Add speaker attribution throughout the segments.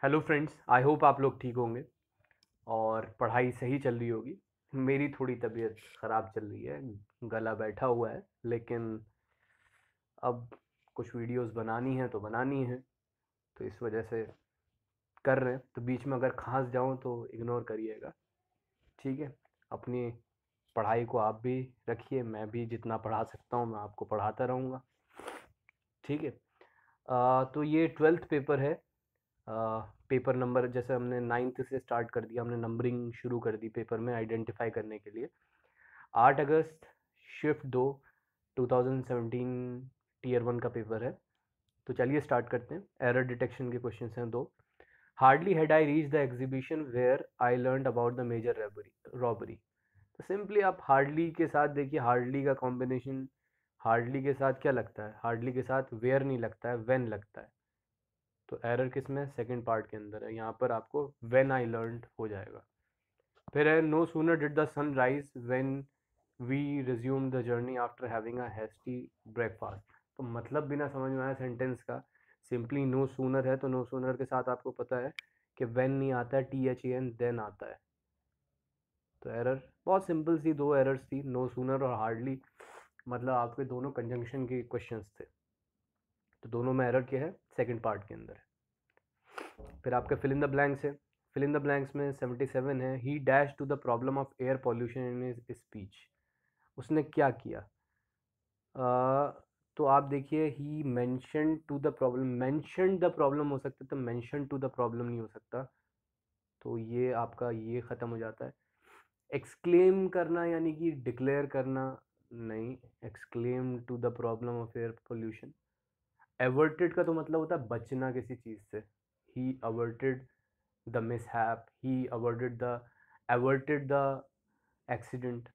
Speaker 1: Hello friends, I hope आप लोग ठीक होंगे और पढ़ाई सही चल रही होगी। मेरी थोड़ी तबीयत ख़राब चल रही है, गला बैठा हुआ है, लेकिन अब कुछ वीडियोस बनानी है तो बनानी है, तो इस वजह से कर रहे हैं। तो बीच में अगर खांस जाऊं तो इग्नोर करिएगा, ठीक है। अपनी पढ़ाई को आप भी रखिए, मैं भी जितना पढ़ा सकता हूँ मैं आपको पढ़ाता रहूँगा, ठीक है। तो ये 12th पेपर है। पेपर नंबर जैसे हमने 9th से स्टार्ट कर दिया, हमने नंबरिंग शुरू कर दी पेपर में आइडेंटिफाई करने के लिए। 8 अगस्त शिफ्ट 2 2017 टीयर 1 का पेपर है। तो चलिए स्टार्ट करते हैं। एरर डिटेक्शन के क्वेश्चन हैं दो। Hardly had I reach the exhibition where I learn about the major robbery. तो सिंपली आप हार्डली के साथ देखिए, हार्डली का कॉम्बिनेशन हार्डली के साथ क्या लगता है, हार्डली के साथ वेयर नहीं लगता है, वेन लगता है। तो एरर किस में, सेकंड पार्ट के अंदर है, यहाँ पर आपको व्हेन आई लर्नड हो जाएगा। फिर है no sooner did the sun rise when we resume the journey after having a hasty breakfast. तो मतलब बिना समझ में आया सेंटेंस का, सिंपली नो सूनर है तो नो सूनर के साथ आपको पता है कि व्हेन नहीं आता है, THEN देन आता है। तो एरर बहुत सिंपल सी दो एरर्स थी, नो सूनर और हार्डली, मतलब आपके दोनों कंजंक्शन के क्वेश्चंस थे। तो दोनों में एरर क्या है, सेकंड पार्ट के अंदर है। फिर आपके फिल इन द ब्लैंक्स है। फिल इन द ब्लैंक्स में 77 है, he dash to the problem of air pollution in his speech. उसने क्या किया? तो आप देखिए, he mention to the problem, mention the problem हो सकता है, तो मेंशन टू द प्रॉब्लम नहीं हो सकता। तो ये आपका ये ख़त्म हो जाता है। एक्सक्लेम करना यानी कि डिक्लेयर करना, नहीं। Exclaim to the problem of air pollution. Averted का तो मतलब होता है बचना किसी चीज़ से। He averted the mishap, he averted the accident.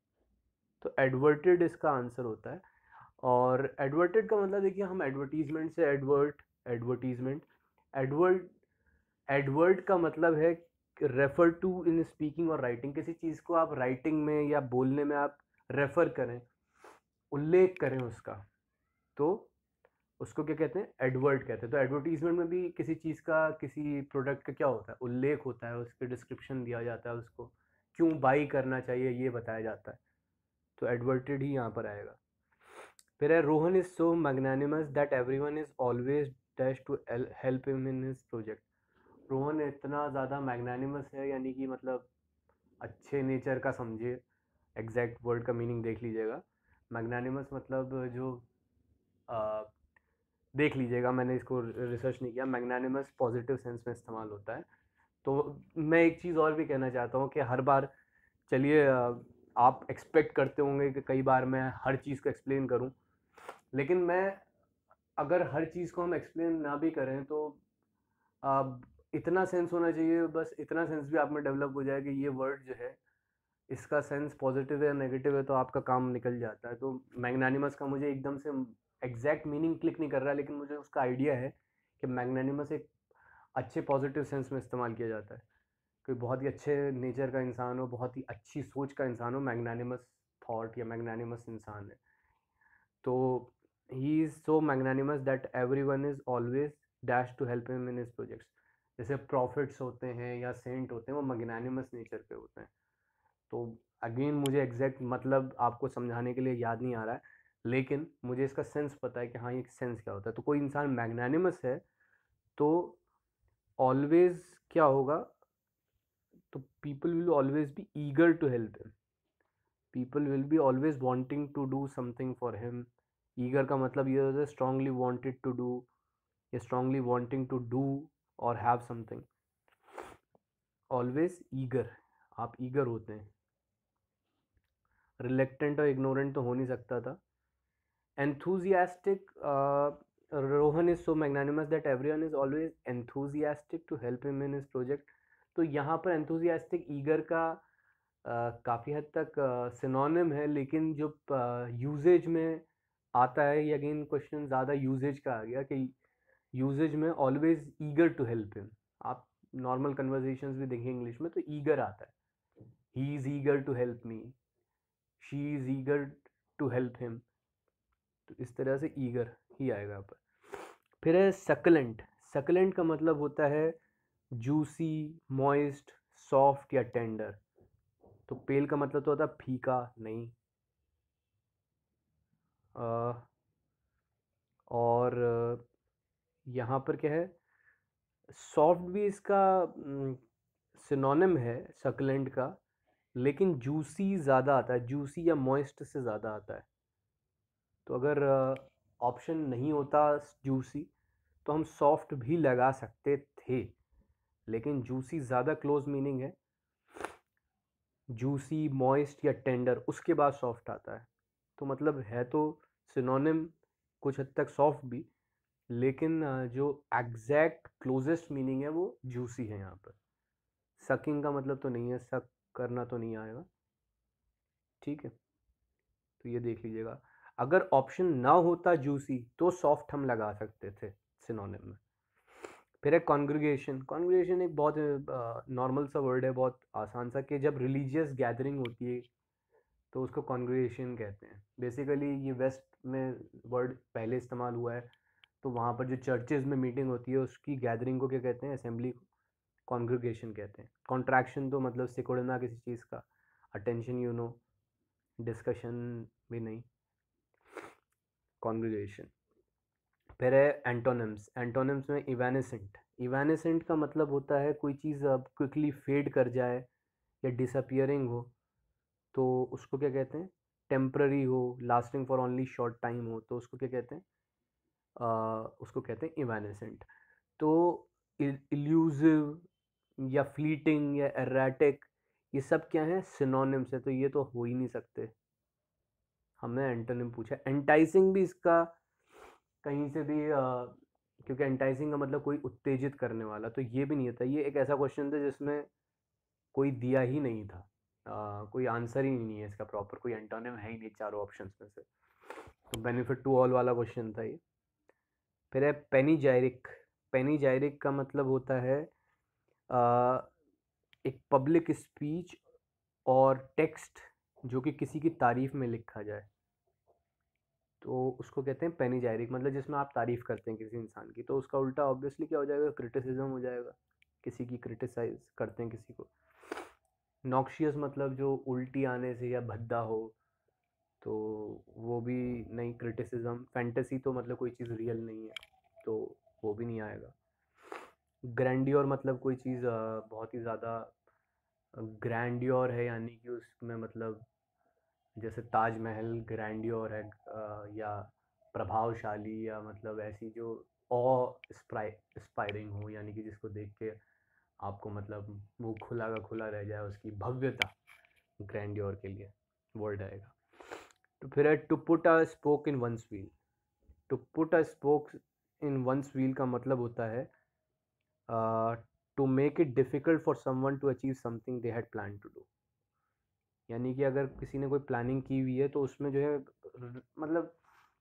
Speaker 1: तो एडवर्टेड इसका आंसर होता है। और एडवर्टेड का मतलब देखिए, हम एडवर्टीजमेंट से एडवर्टीजमेंट, एडवर्ड एडवर्ड का मतलब है रेफर टू इन स्पीकिंग और राइटिंग। किसी चीज़ को आप राइटिंग में या बोलने में आप रेफर करें, उल्लेख करें उसका, तो उसको क्या कहते हैं, एडवर्ड कहते हैं। तो एडवर्टीजमेंट में भी किसी चीज़ का, किसी प्रोडक्ट का क्या होता है, उल्लेख होता है, उसके डिस्क्रिप्शन दिया जाता है, उसको क्यों बाई करना चाहिए ये बताया जाता है। तो एडवर्टेड ही यहाँ पर आएगा। फिर है Rohan is so magnanimous that everyone is always dash to help him in his project. Rohan इतना ज़्यादा मैग्नानिमस है, यानी कि मतलब अच्छे नेचर का समझिए। एग्जैक्ट वर्ड का मीनिंग देख लीजिएगा। मैग्नानिमस मतलब जो आ, देख लीजिएगा, मैंने इसको रिसर्च नहीं किया। मैग्नानिमस पॉजिटिव सेंस में इस्तेमाल होता है। तो मैं एक चीज़ और भी कहना चाहता हूँ कि हर बार, चलिए आप एक्सपेक्ट करते होंगे कि कई बार मैं हर चीज़ को एक्सप्लेन करूँ, लेकिन मैं, अगर हर चीज़ को हम एक्सप्लेन ना भी करें तो इतना सेंस होना चाहिए, बस इतना सेंस भी आप में डेवलप हो जाए कि ये वर्ड जो है इसका सेंस पॉजिटिव है या नेगेटिव है, तो आपका काम निकल जाता है। तो मैग्नानिमस का मुझे एकदम से एग्जैक्ट मीनिंग क्लिक नहीं कर रहा है, लेकिन मुझे उसका आइडिया है कि मैग्नानिमस एक अच्छे पॉजिटिव सेंस में इस्तेमाल किया जाता है। कोई बहुत ही अच्छे नेचर का इंसान हो, बहुत ही अच्छी सोच का इंसान हो, मैग्नानिमस थॉट या मैग्नानिमस इंसान है। तो he is so magnanimous that every one is always dash to help him in his projects. जैसे प्रॉफिट्स होते हैं या सेंट होते हैं, वो मैग्नानिमस नेचर के होते हैं। तो अगेन मुझे एग्जैक्ट मतलब आपको समझाने के लिए याद नहीं आ रहा है, लेकिन मुझे इसका सेंस पता है कि हाँ ये सेंस क्या होता है। तो कोई इंसान मैग्नानिमस है तो ऑलवेज क्या होगा, तो people will always be eager to help him, people will be always wanting to do something for him. Eager का मतलब ये होता है स्ट्रांगली वांटेड टू डू, या स्ट्रांगली वांटिंग टू डू और हैव समथिंग। ऑलवेज ईगर, आप eager होते हैं। रिलेक्टेंट और इग्नोरेंट तो हो नहीं सकता था। enthusiastic, Rohan is so magnanimous that everyone is always enthusiastic to help him in his project। तो यहाँ पर enthusiastic eager का काफ़ी हद तक सिनोनिम है, लेकिन जो यूजेज में आता है, ये अगेन क्वेश्चन ज़्यादा यूजेज का आ गया कि यूजेज में always eager to help him. आप नॉर्मल कन्वर्जेशंस भी देखिए इंग्लिश में, तो ईगर आता है, he is eager to help me, she is eager to help him. तो इस तरह से ईगर ही आएगा यहाँ पर। फिर है सकलेंट। सकलेंट का मतलब होता है जूसी, मॉइस्ट, सॉफ्ट या टेंडर। तो पेल का मतलब तो होता है फीका, नहीं। अ, और यहाँ पर क्या है, सॉफ्ट भी इसका सिनोनिम है सकलेंट का, लेकिन जूसी ज़्यादा आता है, जूसी या मॉइस्ट से ज़्यादा आता है। तो अगर ऑप्शन नहीं होता जूसी तो हम सॉफ्ट भी लगा सकते थे, लेकिन जूसी ज़्यादा क्लोज मीनिंग है। जूसी, मॉइस्ट या टेंडर, उसके बाद सॉफ्ट आता है। तो मतलब है तो सिनोनिम कुछ हद तक सॉफ्ट भी, लेकिन जो एग्जैक्ट क्लोजेस्ट मीनिंग है वो जूसी है यहाँ पर। सकिंग का मतलब तो नहीं है, सक करना तो नहीं आएगा, ठीक है। तो ये देख लीजिएगा, अगर ऑप्शन ना होता जूसी तो सॉफ्ट हम लगा सकते थे सिनोनिम में। फिर है कॉन्ग्रीगेशन। कॉन्ग्रीगेशन एक बहुत नॉर्मल सा वर्ड है, बहुत आसान सा, कि जब रिलीजियस गैदरिंग होती है तो उसको कॉन्ग्रीगेशन कहते हैं। बेसिकली ये वेस्ट में वर्ड पहले इस्तेमाल हुआ है, तो वहाँ पर जो चर्चेज़ में मीटिंग होती है उसकी गैदरिंग को क्या कहते हैं, असेंबली को कॉन्ग्रीगेशन कहते हैं। कॉन्ट्रैक्शन तो मतलब सिकुड़ना किसी चीज़ का, अटेंशन यू नो, डिस्कशन भी नहीं, कॉन्ग्रीगेशन। फिर है एंटोनिम्स। एंटोनिम्स में इवेनेसेंट। इवेनेसेंट का मतलब होता है कोई चीज़ अब क्विकली फेड कर जाए या डिसअपियरिंग हो, तो उसको क्या कहते हैं, टेम्पररी हो, lasting for only short time हो, तो उसको क्या कहते हैं, उसको कहते हैं इवेनेसेंट। तो इल्यूसिव या फ्लीटिंग या एराटिक, ये सब क्या है, सिनोनिम्स है, तो ये तो हो ही नहीं सकते। हमने एंटोनिम पूछा। एंटाइसिंग भी इसका कहीं से भी क्योंकि एंटाइसिंग का मतलब कोई उत्तेजित करने वाला, तो ये भी नहीं होता। ये एक ऐसा क्वेश्चन था जिसमें कोई दिया ही नहीं था, कोई आंसर ही नहीं है इसका प्रॉपर, कोई एंटोनिम है ही नहीं चारों ऑप्शंस में से। तो बेनिफिट टू ऑल वाला क्वेश्चन था ये। फिर है पेनीजायरिक। पेनीजायरिक का मतलब होता है आ, एक पब्लिक स्पीच और टेक्स्ट जो कि किसी की तारीफ में लिखा जाए, तो उसको कहते हैं पेनीजायरिक। मतलब जिसमें आप तारीफ करते हैं किसी इंसान की, तो उसका उल्टा ऑब्वियसली क्या हो जाएगा, क्रिटिसिज्म हो जाएगा, किसी की क्रिटिसाइज करते हैं किसी को। नॉक्शियस मतलब जो उल्टी आने से या भद्दा हो, तो वो भी नहीं, क्रिटिसिज्म। फैंटेसी तो मतलब कोई चीज़ रियल नहीं है, तो वो भी नहीं आएगा। ग्रैंडियोर मतलब कोई चीज़ बहुत ही ज़्यादा ग्रैंडियोर है, यानी कि उसमें मतलब जैसे ताजमहल ग्रैंडियोर है, या प्रभावशाली, या मतलब ऐसी जो ऑ इंस्पायरिंग हो, यानी कि जिसको देख के आपको मतलब वो खुला का खुला रह जाए, उसकी भव्यता, ग्रैंडियोर के लिए वर्ड आएगा। तो फिर है to put a spoke in one's wheel. To put a spoke in one's wheel का मतलब होता है to make it difficult for someone to achieve something they had plan to do. यानी कि अगर किसी ने कोई प्लानिंग की हुई है तो उसमें जो है मतलब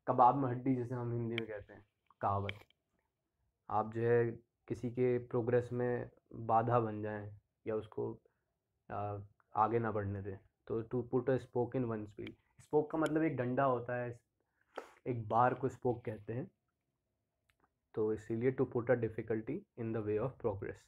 Speaker 1: कबाब में हड्डी, जैसे हम हिंदी में कहते हैं, कहावत, आप जो है किसी के प्रोग्रेस में बाधा बन जाएं या उसको आ, आगे ना बढ़ने दें, तो to put a spoke in one wheel. Spoke का मतलब एक डंडा होता है, एक बार को स्पोक कहते हैं, तो इसीलिए to put a difficulty in the way of progress.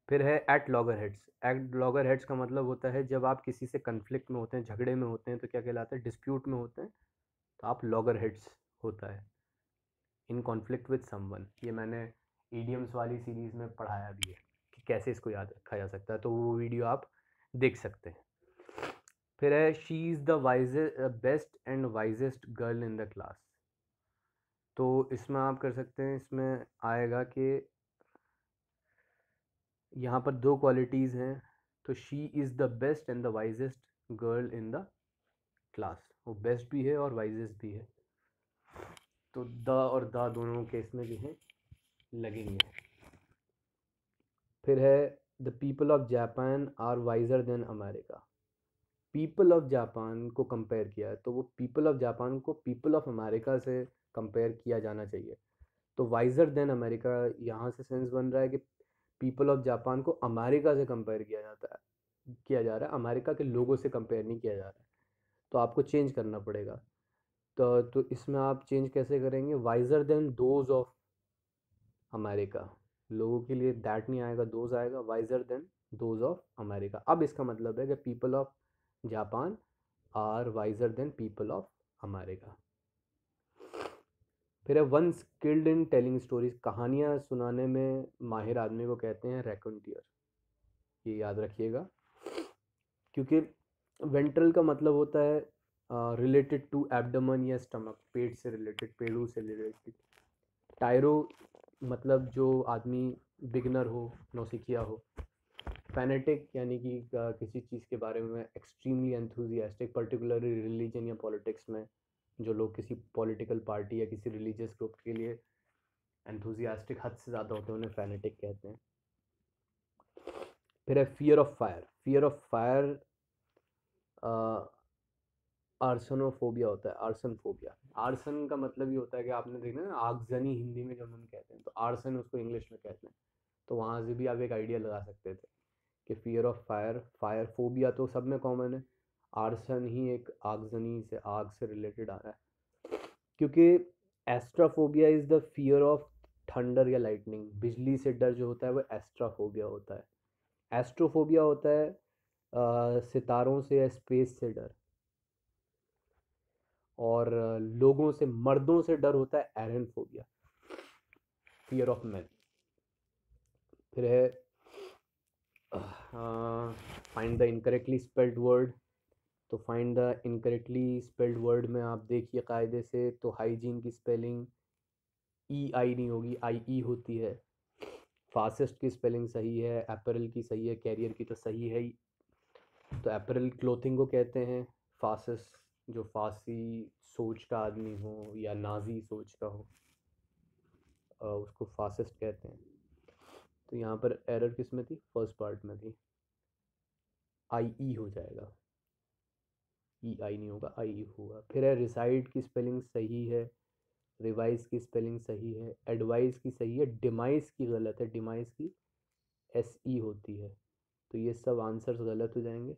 Speaker 1: फिर है at loggerheads. At loggerheads का मतलब होता है जब आप किसी से कन्फ्लिक्ट में होते हैं, झगड़े में होते हैं, तो क्या कहलाता है, डिस्प्यूट में होते हैं, तो आप लॉगर हेड्स होता है, इन कॉन्फ्लिक्ट विद समवन। ये मैंने ईडियम्स वाली सीरीज़ में पढ़ाया भी है कि कैसे इसको याद रखा जा सकता है, तो वो वीडियो आप देख सकते हैं। फिर है she is the wisest best and wisest girl in the class. तो इसमें आप कर सकते हैं, इसमें आएगा कि यहाँ पर दो क्वालिटीज़ हैं, तो she is the best and the wisest girl in the class, वो बेस्ट भी है और वाइजेस्ट भी है, तो द और द दोनों केस में जो है लगेंगे। फिर है the people of Japan are wiser than America. People of Japan को कंपेयर किया है, तो वो पीपल ऑफ जापान को पीपल ऑफ अमेरिका से कंपेयर किया जाना चाहिए। तो वाइजर देन अमेरिका, यहाँ से सेंस बन रहा है कि पीपल ऑफ जापान को अमेरिका से कंपेयर किया जाता है, किया जा रहा है, अमेरिका के लोगों से कंपेयर नहीं किया जा रहा है, तो आपको चेंज करना पड़ेगा। तो इसमें आप चेंज कैसे करेंगे, wiser than those of America, लोगों के लिए दैट नहीं आएगा, दोज आएगा, wiser than those of America. अब इसका मतलब है कि people of Japan are wiser than people of America. फिर है one skilled in telling stories, कहानियाँ सुनाने में माहिर आदमी को कहते हैं रैकोंटियर, ये याद रखिएगा। क्योंकि वेंट्रल का मतलब होता है रिलेटेड टू एब्डोमेन या स्टमक, पेट से रिलेटेड, पेड़ू से रिलेटेड। टायरो मतलब जो आदमी बिगनर हो, नौसिखिया हो। फैनेटिक यानी कि किसी चीज़ के बारे में एक्सट्रीमली एंथुजियास्टिक, पर्टिकुलरली रिलीजन या पॉलिटिक्स में जो लोग किसी पॉलिटिकल पार्टी या किसी रिलीजियस ग्रुप के लिए एंथुजियास्टिक हद से ज़्यादा होते हैं, उन्हें फैनेटिक कहते हैं। फिर है fear of fire. Fear of fire arsonophobia होता है, आर्सन फोबिया। आर्सन का मतलब ये होता है कि आपने देखा ना आगजनी हिंदी में जब हम कहते हैं, तो आर्सन उसको इंग्लिश में कहते हैं। तो वहाँ से भी आप एक आइडिया लगा सकते थे कि fear of fire, fire phobia तो सब में कॉमन है, आर्सन ही एक आगजनी से, आग से रिलेटेड आ रहा है। क्योंकि एस्ट्राफोबिया is the fear of thunder या लाइटनिंग, बिजली से डर जो होता है वो एस्ट्राफोबिया होता है। एस्ट्रोफोबिया होता है सितारों से या स्पेस से डर। और लोगों से, मर्दों से डर होता है एरनफोबिया, फियर ऑफ मैन। फिर है find the incorrectly spelled word. तो find the incorrectly spelled word में आप देखिए कायदे से, तो हाइजीन की स्पेलिंग ई आई नहीं होगी, आई ई होती है। फासिस्ट की स्पेलिंग सही है, अपैरल की सही है, कैरियर की तो सही है ही। तो अपैरल क्लोथिंग को कहते हैं। फासिस्ट जो फासी सोच का आदमी हो या नाजी सोच का हो, उसको फासिस्ट कहते हैं। तो यहाँ पर एरर किस में थी, फर्स्ट पार्ट में थी, आई ई हो जाएगा, ई आई नहीं होगा, आई ई होगा। फिर है रिसाइड की स्पेलिंग सही है, रिवाइज की स्पेलिंग सही है, एडवाइस की सही है, डिमाइस की गलत है, डिमाइस की एस ई होती है। तो ये सब आंसर्स गलत हो जाएंगे,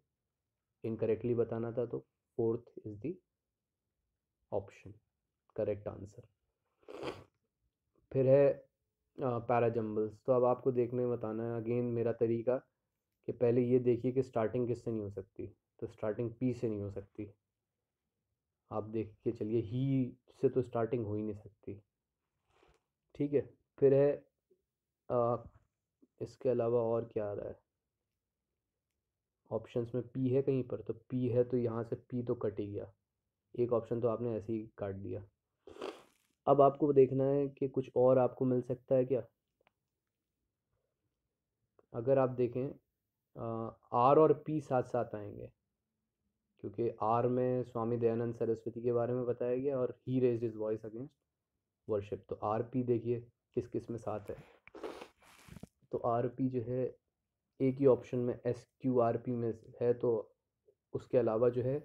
Speaker 1: इनकरेक्टली बताना था, तो fourth is the option correct answer. फिर है पैराजम्बल्स। तो अब आपको देखने में बताना है, अगेन मेरा तरीका, कि पहले ये देखिए कि स्टार्टिंग किससे नहीं हो सकती। तो स्टार्टिंग पी से नहीं हो सकती, आप देख के चलिए, ही से तो स्टार्टिंग हो ही नहीं सकती, ठीक है। फिर है आ, इसके अलावा और क्या आ रहा है, ऑप्शंस में पी है कहीं पर, तो पी है तो यहाँ से पी तो कट ही गया, एक ऑप्शन तो आपने ऐसे ही काट दिया। अब आपको देखना है कि कुछ और आपको मिल सकता है क्या। अगर आप देखें आर और पी साथ साथ आएंगे, क्योंकि आर में स्वामी दयानंद सरस्वती के बारे में बताया गया और he raised his voice against worship. तो आर पी देखिए किस किस में साथ है। तो आर पी जो है एक ही ऑप्शन में एस क्यू आर पी में है, तो उसके अलावा जो है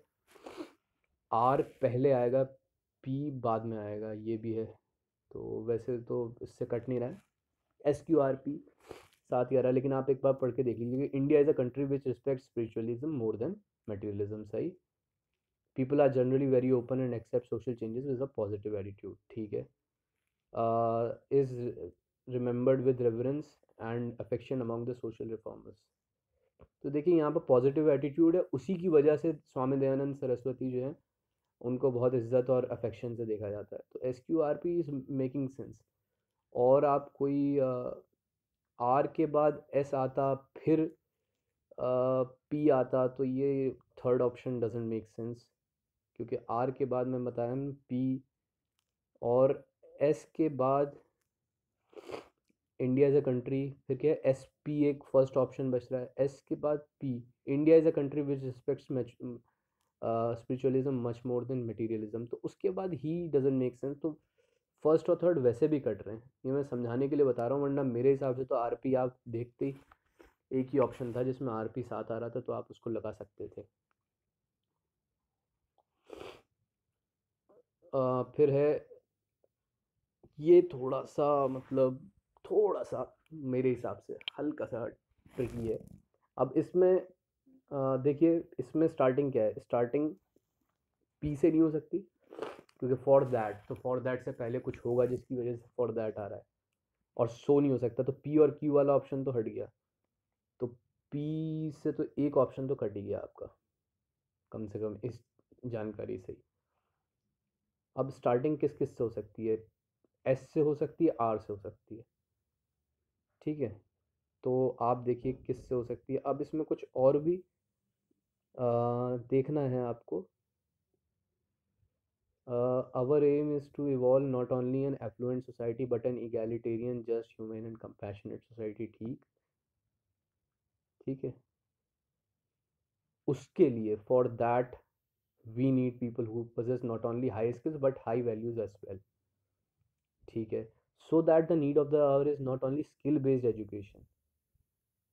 Speaker 1: आर पहले आएगा, पी बाद में आएगा, ये भी है। तो वैसे तो इससे कट नहीं रहा है, एस क्यू आर पी साथ ही आ रहा है। लेकिन आप एक बार पढ़ के देख लीजिए, India is a country which respect spiritualism more than materialism, सही। People are generally very open and accept social changes with a positive attitude, ठीक है। Is remembered with reverence and affection among the social reformers. तो देखिए यहाँ पर positive attitude है, उसी की वजह से स्वामी दयानंद सरस्वती जो है उनको बहुत इज्जत और अफेक्शन से देखा जाता है। तो S Q R P is making sense. और आप कोई आर के बाद एस आता, फिर पी आता, तो ये third option doesn't make sense, क्योंकि आर के बाद मैं बताया पी, और एस के बाद इंडिया एज अ कंट्री, फिर क्या है, एस पी एक फर्स्ट ऑप्शन बच रहा है, एस के बाद P, India is a country which respects spiritualism much more than materialism, तो उसके बाद ही डजेंट मेक सेंस। तो फर्स्ट और थर्ड वैसे भी कट रहे हैं, ये मैं समझाने के लिए बता रहा हूँ, वरना मेरे हिसाब से तो आर पी आप देखते ही एक ही ऑप्शन था जिसमें आर पी साथ आ रहा था, तो आप उसको लगा सकते थे। फिर है ये थोड़ा सा, मतलब थोड़ा सा मेरे हिसाब से हल्का सा ट्रिकी है। अब इसमें देखिए, इसमें स्टार्टिंग क्या है, स्टार्टिंग पी से नहीं हो सकती, क्योंकि फॉर दैट, तो फॉर दैट से पहले कुछ होगा जिसकी वजह से फॉर दैट आ रहा है। और सो नहीं हो सकता, तो पी और क्यू वाला ऑप्शन तो हट गया। तो पी से तो एक ऑप्शन तो कट ही गया आपका, कम से कम इस जानकारी से ही। अब स्टार्टिंग किस किस से हो सकती है? एस से हो सकती है, आर से हो सकती है, ठीक है। तो आप देखिए किस से हो सकती है। अब इसमें कुछ और भी देखना है आपको। Our aim is to evolve not only an affluent society but an egalitarian, just, humane and compassionate society। ठीक, ठीक है। उसके लिए for that we need people who possess not only high skills but high values as well, ठीक है। so that the need of the hour is not only skill based education,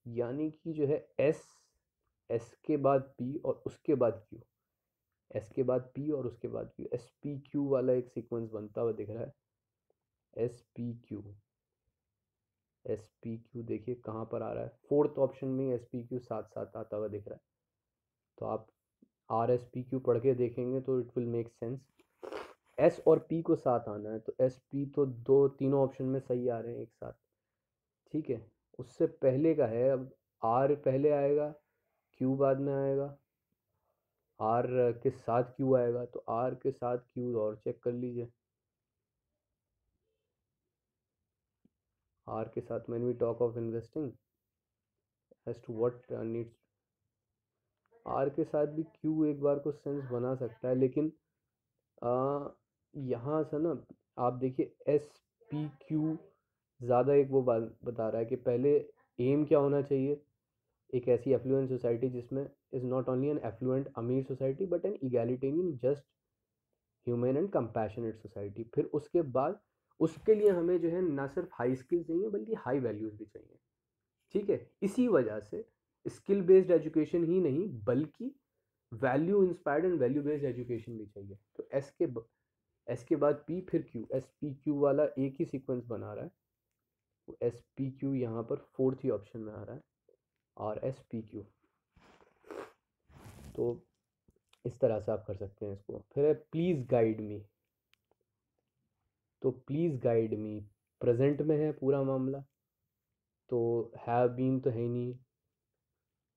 Speaker 1: यानी कि जो है एस, एस के बाद P और उसके बाद क्यू, एस के बाद पी और उसके बाद क्यू, एस पी क्यू वाला एक सीक्वेंस बनता हुआ दिख रहा है। S P Q, S P Q देखिए कहाँ पर आ रहा है, फोर्थ ऑप्शन में एस पी क्यू साथ साथ आता हुआ दिख रहा है। तो आप आर एस पी क्यू पढ़ के देखेंगे तो it will make sense. S और पी को साथ आना है, तो एस पी तो दो तीनों ऑप्शन में सही आ रहे हैं एक साथ, ठीक है। उससे पहले का है, अब आर पहले आएगा, क्यू बाद में आएगा, आर के साथ क्यू आएगा, तो आर के साथ क्यू और चेक कर लीजिए। आर के साथ when we talk of investing as to what needs, R के साथ भी क्यू एक बार को सेंस बना सकता है, लेकिन यहाँ से ना आप देखिए एस पी क्यू ज़्यादा एक वो बात बता रहा है कि पहले एम क्या होना चाहिए, एक ऐसी एफ्लुएंट सोसाइटी जिसमें is not only an affluent अमीर society but an egalitarian, just, human and compassionate society. फिर उसके बाद उसके लिए हमें जो है ना सिर्फ हाई स्किल चाहिए बल्कि हाई वैल्यूज़ भी चाहिए, ठीक है। इसी वजह से स्किल बेस्ड एजुकेशन ही नहीं बल्कि value inspired and value based education भी चाहिए। तो एस के बाद पी फिर क्यू, एस पी क्यू वाला एक ही सीक्वेंस बना रहा है। तो एस पी क्यू यहाँ पर फोर्थ ही ऑप्शन में आ रहा है, और एस पी क्यू। तो इस तरह से आप कर सकते हैं इसको। फिर है प्लीज़ गाइड मी, तो प्लीज़ गाइड मी प्रेजेंट में है पूरा मामला, तो हैव बीन तो है ही नहीं,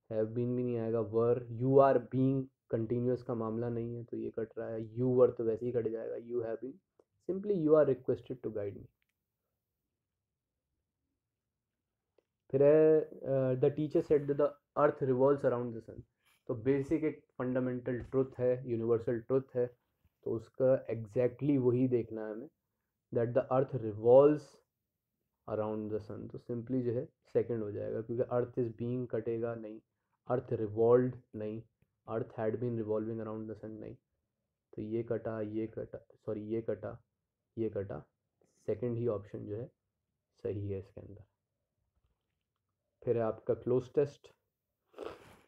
Speaker 1: हैव बीन भी नहीं आएगा। वर, यू आर बीइंग कंटिन्यूस का मामला नहीं है तो ये कट रहा है। यू वर तो वैसे ही कट जाएगा। You have been, simply you are requested to guide me. फिर है the teacher said the earth revolves around the sun, तो बेसिक एक फंडामेंटल ट्रुथ है, यूनिवर्सल ट्रुथ है, तो उसका एग्जैक्टली वही देखना है हमें, that the earth revolves around the sun. तो सिंपली जो है सेकंड हो जाएगा, क्योंकि अर्थ इज बीइंग कटेगा नहीं, अर्थ रिवॉल्व्ड नहीं, earth had been revolving around the sun नहीं। तो ये कटा, ये कटा, सॉरी ये कटा, ये कटा, सेकंड ही ऑप्शन जो है सही है इसके अंदर। फिर है आपका close test.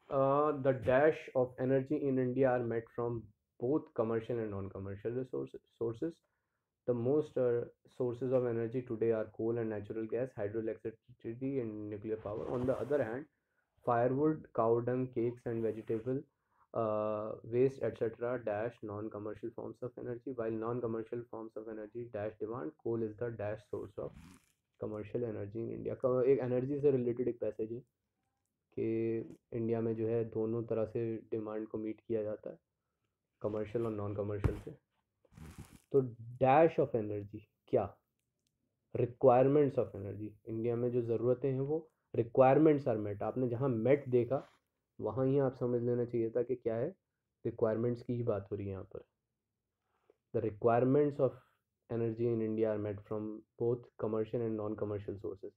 Speaker 1: The dash of energy in India are met from both commercial and non-commercial sources. The most sources of energy today are coal and natural gas, hydroelectricity and nuclear power. On the other hand, firewood, cow dung, cakes and vegetable waste etc. dash non-commercial forms of energy, while non-commercial forms of energy dash demand. Coal is the dash source of commercial energy in India। एक energy से related एक passage है कि India में जो है दोनों तरह से डिमांड को मीट किया जाता है, कमर्शियल और नॉन कमर्शियल से। तो डैश ऑफ एनर्जी क्या, रिक्वायरमेंट्स ऑफ एनर्जी, इंडिया में जो ज़रूरतें हैं वो रिक्वायरमेंट्स आर मेट। आपने जहाँ मेट देखा वहाँ ही आप समझ लेना चाहिए था कि क्या है, रिक्वायरमेंट्स की ही बात हो रही है यहाँ पर। The requirements of energy in India are met from both commercial and non-commercial sources.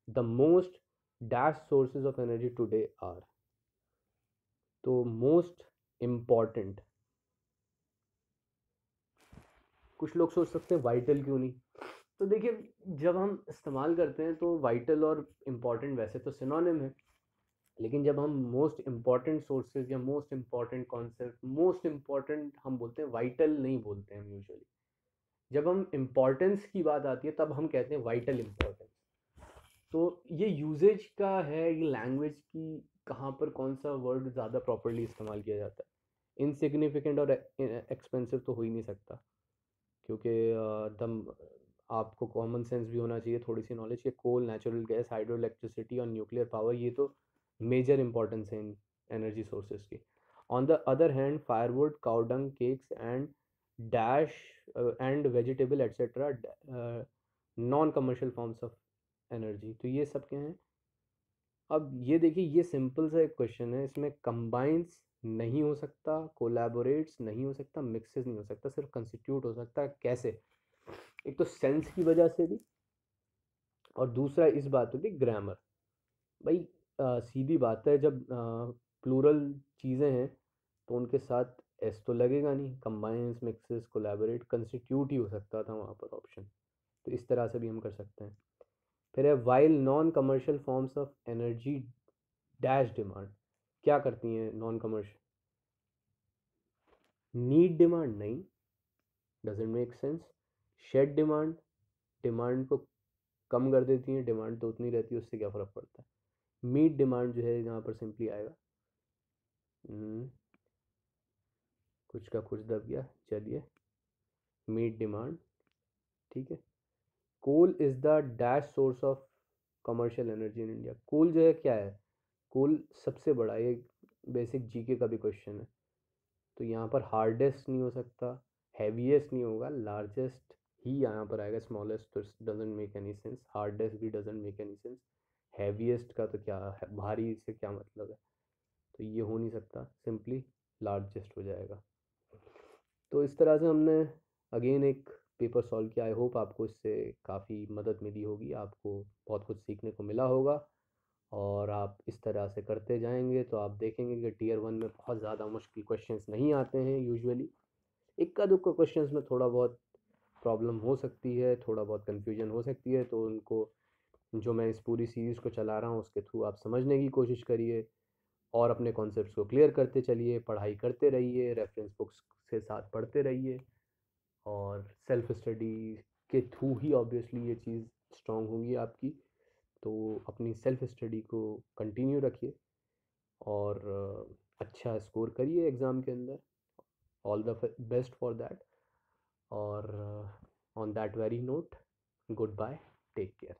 Speaker 1: The most dash sources of energy today are, तो most important, कुछ लोग सोच सकते हैं वाइटल क्यों नहीं, तो देखिए जब हम इस्तेमाल करते हैं तो वाइटल और इम्पॉर्टेंट वैसे तो सिनोनिम है, लेकिन जब हम मोस्ट इम्पॉर्टेंट सोर्सेज या most important concept, most important हम बोलते हैं, वाइटल नहीं बोलते हैं हम यूजुअली। जब हम इम्पॉर्टेंस की बात आती है तब हम कहते हैं वाइटल इम्पॉर्टेंस। तो ये यूजेज का है, ये लैंग्वेज की कहाँ पर कौन सा वर्ड ज़्यादा प्रॉपरली इस्तेमाल किया जाता है। इनसिग्निफिकेंट और एक्सपेंसिव तो हो ही नहीं सकता, क्योंकि दम आपको कॉमन सेंस भी होना चाहिए, थोड़ी सी नॉलेज, कि कोल, नेचुरल गैस, हाइड्रो इलेक्ट्रिसिटी और न्यूक्लियर पावर, ये तो मेजर इंपॉर्टेंस है इन एनर्जी सोर्सेज की। On the other hand firewood, cow dung, cakes and dash and vegetable etcetera non commercial forms of energy. तो ये सब क्या हैं? अब ये देखिए, ये सिंपल सा एक क्वेश्चन है, इसमें कंबाइंस नहीं हो सकता, कोलैबोरेट्स नहीं हो सकता, मिक्सेस नहीं हो सकता, सिर्फ कंस्टिट्यूट हो सकता है। कैसे? एक तो सेंस की वजह से भी, और दूसरा इस बात पे भी ग्रामर। भाई सीधी बात है, जब प्लूरल चीज़ें हैं तो उनके साथ एस तो लगेगा नहीं। कंबाइंस, मिक्सेस, कोलैबोरेट, कंस्टिट्यूट ही हो सकता था वहाँ पर ऑप्शन। तो इस तरह से भी हम कर सकते हैं। फिर है while non commercial forms of energy dash demand. क्या करती हैं नॉन कमर्शियल? नीड डिमांड नहीं, doesn't make sense. Shed demand, demand को कम कर देती हैं, डिमांड तो उतनी रहती है, उससे क्या फ़र्क पड़ता है। मीट डिमांड जो है यहाँ पर सिंपली आएगा। कुछ का कुछ दब गया, चलिए, मीट डिमांड, ठीक है। Coal is the dash source of commercial energy in India. Coal जो है क्या है? कोल सबसे बड़ा, ये बेसिक जीके का भी क्वेश्चन है। तो यहाँ पर हार्डेस्ट नहीं हो सकता, हैवीएस्ट नहीं होगा, लार्जेस्ट ही यहाँ पर आएगा। स्मॉलेस्ट तो doesn't make any sense, hardest भी doesn't make any sense. Heaviest का तो क्या है, भारी से क्या मतलब है? तो ये हो नहीं सकता, सिंपली लार्जेस्ट हो जाएगा। तो इस तरह से हमने अगेन एक पेपर सॉल्व किया। आई होप आपको इससे काफ़ी मदद मिली होगी, आपको बहुत कुछ सीखने को मिला होगा। और आप इस तरह से करते जाएंगे तो आप देखेंगे कि टीयर 1 में बहुत ज़्यादा मुश्किल क्वेश्चंस नहीं आते हैं यूजुअली। इक्का दुक्का क्वेश्चंस में थोड़ा बहुत प्रॉब्लम हो सकती है, थोड़ा बहुत कन्फ्यूजन हो सकती है, तो उनको, जो मैं इस पूरी सीरीज़ को चला रहा हूँ उसके थ्रू आप समझने की कोशिश करिए और अपने कॉन्सेप्ट्स को क्लियर करते चलिए, पढ़ाई करते रहिए, रेफरेंस बुक्स से साथ पढ़ते रहिए, और सेल्फ स्टडी के थ्रू ही ऑब्वियसली ये चीज़ स्ट्रांग होगी आपकी। तो अपनी सेल्फ स्टडी को कंटिन्यू रखिए और अच्छा स्कोर करिए एग्ज़ाम के अंदर। All the best for that. और on that very note, goodbye, take care.